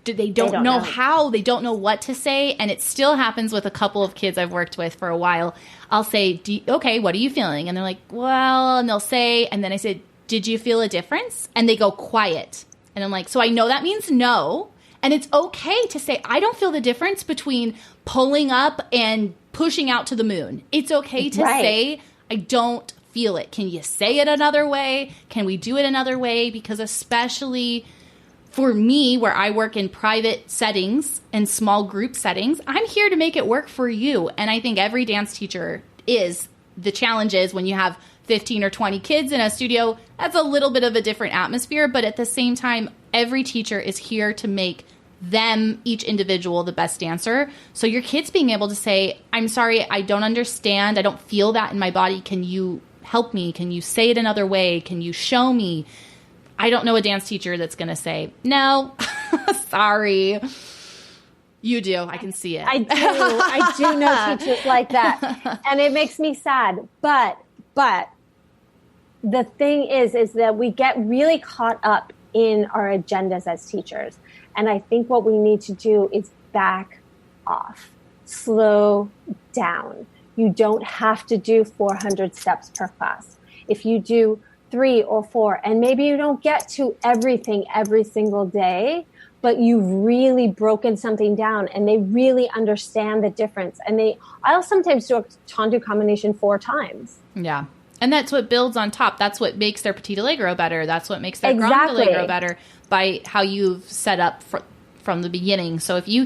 don't know how, they don't know what to say. And it still happens with a couple of kids I've worked with for a while. I'll say, okay, what are you feeling? And they're like, well, and they'll say, and then I said, did you feel a difference? And they go quiet. And I'm like, so I know that means no. And it's okay to say, I don't feel the difference between pulling up and pushing out to the moon. It's okay to say, I don't feel it. Can you say it another way? Can we do it another way? Because especially for me, where I work in private settings and small group settings, I'm here to make it work for you. And I think every dance teacher is. The challenge is when you have 15 or 20 kids in a studio, that's a little bit of a different atmosphere. But at the same time, every teacher is here to make them, each individual, the best dancer. So your kids being able to say, I'm sorry, I don't understand. I don't feel that in my body. Can you help me? Can you say it another way? Can you show me? I don't know a dance teacher that's going to say, no, sorry. You do. I can see it. I do know teachers like that. And it makes me sad. But the thing is that we get really caught up in our agendas as teachers. And I think what we need to do is back off, slow down. You don't have to do 400 steps per class. If you do 3 or 4, and maybe you don't get to everything every single day, but you've really broken something down and they really understand the difference. And I'll sometimes do a tendu combination 4 times. Yeah. And that's what builds on top. That's what makes their petit allegro better. That's what makes their grande allegro better, by how you've set up from the beginning. So if you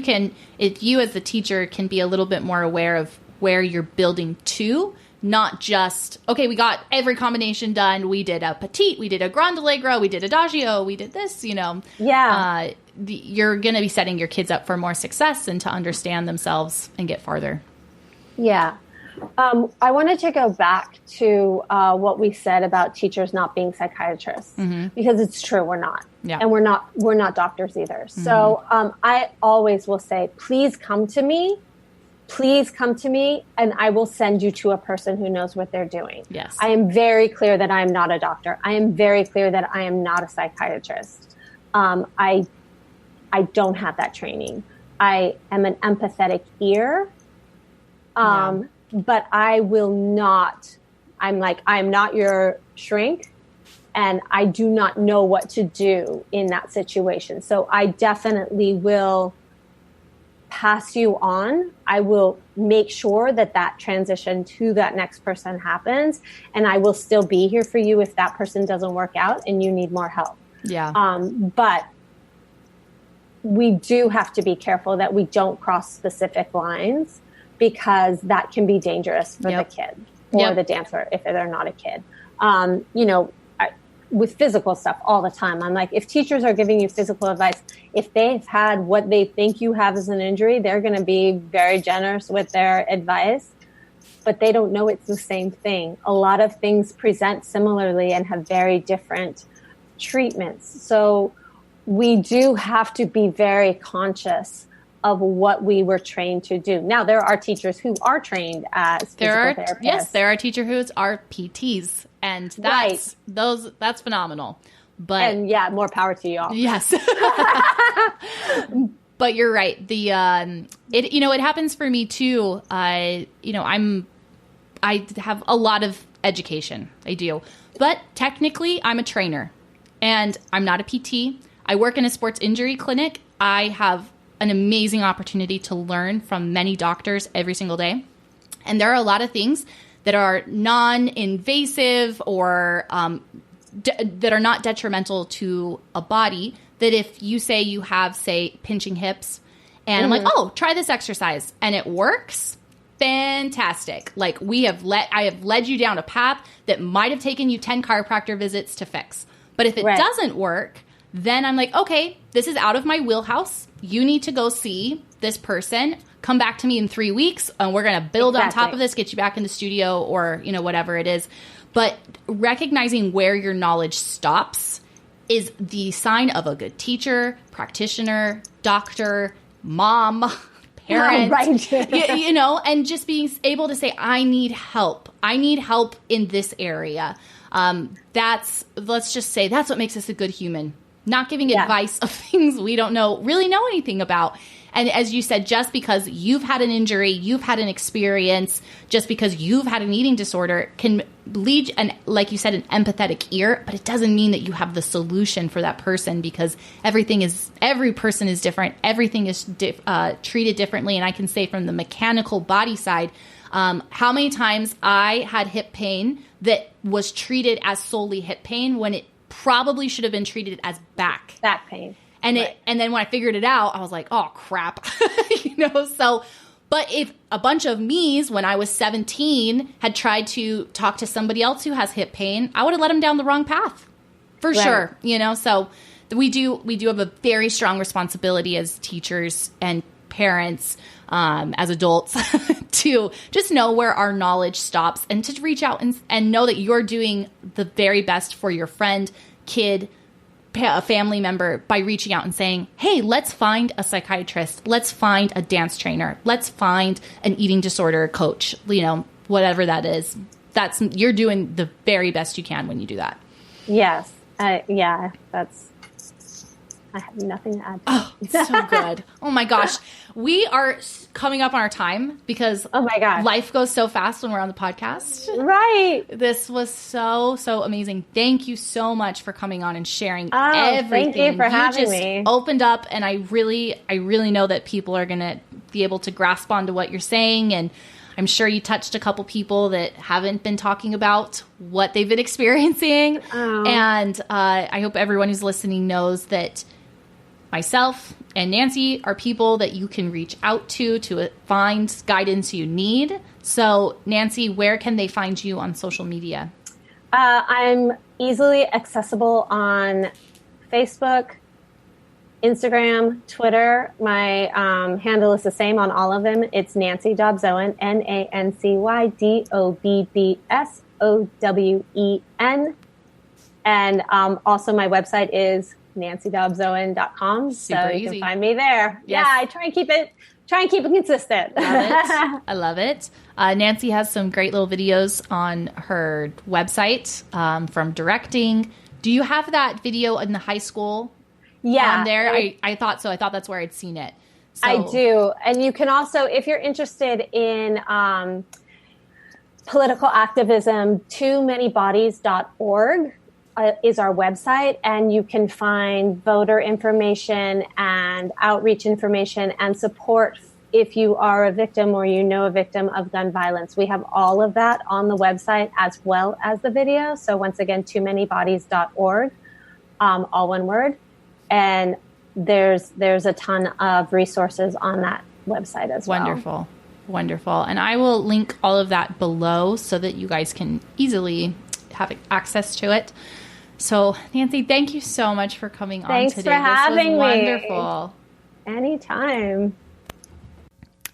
as the teacher can be a little bit more aware of where you're building to, not just, okay, we got every combination done. We did a petite, we did a grande allegro, we did adagio, we did this, Yeah. You're going to be setting your kids up for more success and to understand themselves and get farther. Yeah. I wanted to go back to what we said about teachers not being psychiatrists, because it's true, we're not. Yeah. And we're not doctors either. So I always will say, please come to me, and I will send you to a person who knows what they're doing. Yes. I am very clear that I am not a doctor. I am very clear that I am not a psychiatrist. I don't have that training. I am an empathetic ear. But I will not, I'm not your shrink, and I do not know what to do in that situation. So I definitely will pass you on. I will make sure that transition to that next person happens, and I will still be here for you if that person doesn't work out and you need more help. Yeah. But we do have to be careful that we don't cross specific lines, because that can be dangerous for the kid or the dancer if they're not a kid. With physical stuff all the time, I'm like, if teachers are giving you physical advice, if they've had what they think you have as an injury, they're going to be very generous with their advice, but they don't know it's the same thing. A lot of things present similarly and have very different treatments. So we do have to be very conscious of what we were trained to do. Now, there are teachers who are trained as physical therapists. Yes, there are teachers who are PTs, and that's phenomenal. And more power to y'all. Yes. But you're right. It happens for me too. I have a lot of education. I do. But technically, I'm a trainer, and I'm not a PT. I work in a sports injury clinic. I have an amazing opportunity to learn from many doctors every single day. And there are a lot of things that are non-invasive or that are not detrimental to a body, that if you say you have, say, pinching hips, and I'm like, oh, try this exercise, and it works, fantastic. Like I have led you down a path that might have taken you 10 chiropractor visits to fix. But if it doesn't work, then I'm like, okay, this is out of my wheelhouse. You need to go see this person. Come back to me in 3 weeks, and we're going to build on top of this, get you back in the studio, or, whatever it is. But recognizing where your knowledge stops is the sign of a good teacher, practitioner, doctor, mom, parent, and just being able to say, I need help. I need help in this area. Let's just say that's what makes us a good human. Not giving advice of things we don't really know anything about. And as you said, just because you've had an injury, you've had an experience, just because you've had an eating disorder can lead, and like you said, an empathetic ear, but it doesn't mean that you have the solution for that person, because every person is different. Everything is treated differently. And I can say from the mechanical body side, how many times I had hip pain that was treated as solely hip pain when it probably should have been treated as back pain. And and then when I figured it out, I was like, oh crap, so, but if a bunch of me's when I was 17 had tried to talk to somebody else who has hip pain, I would have led them down the wrong path for sure. So we do have a very strong responsibility as teachers and parents, as adults to just know where our knowledge stops and to reach out and know that you're doing the very best for your friend, kid, a family member by reaching out and saying, hey, let's find a psychiatrist. Let's find a dance trainer. Let's find an eating disorder coach, whatever that is. You're doing the very best you can when you do that. Yes. I have nothing to add. Oh, it's so good. Oh my gosh. We are coming up on our time because oh my gosh, life goes so fast when we're on the podcast. Right. This was so amazing. Thank you so much for coming on and sharing everything. Thank you for having just me. Opened up, and I really know that people are going to be able to grasp onto what you're saying, and I'm sure you touched a couple people that haven't been talking about what they've been experiencing. Oh. And I hope everyone who's listening knows that myself and Nancy are people that you can reach out to find guidance you need. So, Nancy, where can they find you on social media? I'm easily accessible on Facebook, Instagram, Twitter. My handle is the same on all of them. It's Nancy Dobbs Owen, NancyDobbsOwen. And also my website is nancydobbsowen.com. So you can find me there. Yes. Yeah, I try and keep it consistent. Love it. I love it. Nancy has some great little videos on her website from directing. Do you have that video in the high school? Yeah. On there? I thought so. I thought that's where I'd seen it. So. I do. And you can also, if you're interested in political activism, toomanybodies.org is our website, and you can find voter information and outreach information and support if you are a victim or you know a victim of gun violence. We have all of that on the website as well as the video. So once again, toomanybodies.org, all one word. And there's a ton of resources on that website as well. Wonderful. And I will link all of that below so that you guys can easily have access to it. So, Nancy, thank you so much for coming on today. Thanks for having me. Wonderful. Anytime.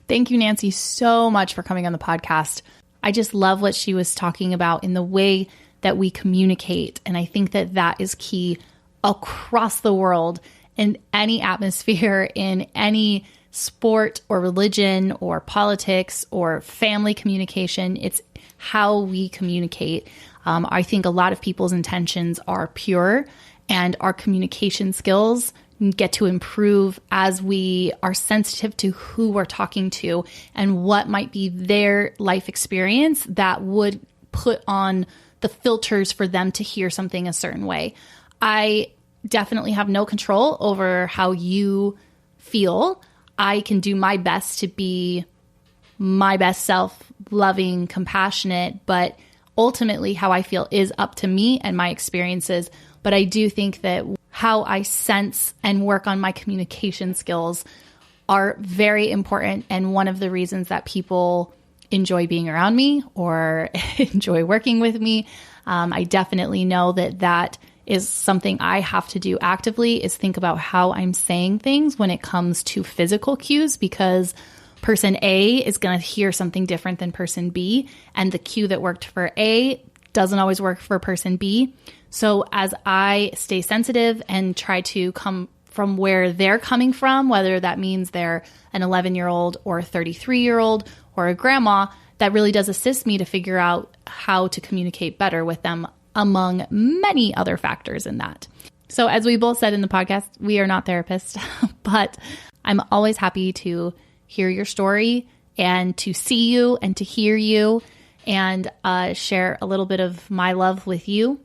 Thank you, Nancy, so much for coming on the podcast. I just love what she was talking about in the way that we communicate. And I think that that is key across the world, in any atmosphere, in any sport or religion or politics or family communication. It's how we communicate. I think a lot of people's intentions are pure, and our communication skills get to improve as we are sensitive to who we're talking to and what might be their life experience that would put on the filters for them to hear something a certain way. I definitely have no control over how you feel. I can do my best to be my best self, loving, compassionate, but ultimately how I feel is up to me and my experiences. But I do think that how I sense and work on my communication skills are very important, and one of the reasons that people enjoy being around me or enjoy working with me. I definitely know that is something I have to do actively, is think about how I'm saying things when it comes to physical cues, because person A is going to hear something different than person B, and the cue that worked for A doesn't always work for person B. So as I stay sensitive and try to come from where they're coming from, whether that means they're an 11-year-old or a 33-year-old or a grandma, that really does assist me to figure out how to communicate better with them, among many other factors in that. So as we both said in the podcast, we are not therapists, but I'm always happy to hear your story and to see you and to hear you and share a little bit of my love with you.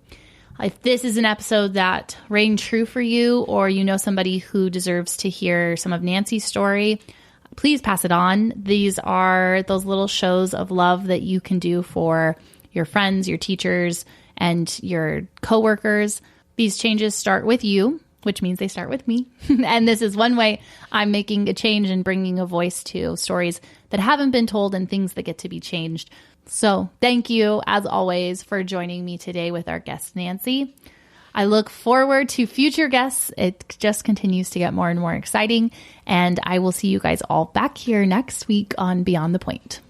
If this is an episode that rang true for you, or you know somebody who deserves to hear some of Nancy's story, please pass it on. These are those little shows of love that you can do for your friends, your teachers, and your coworkers. These changes start with you, which means they start with me. And this is one way I'm making a change and bringing a voice to stories that haven't been told and things that get to be changed. So thank you, as always, for joining me today with our guest, Nancy. I look forward to future guests. It just continues to get more and more exciting. And I will see you guys all back here next week on Beyond the Point.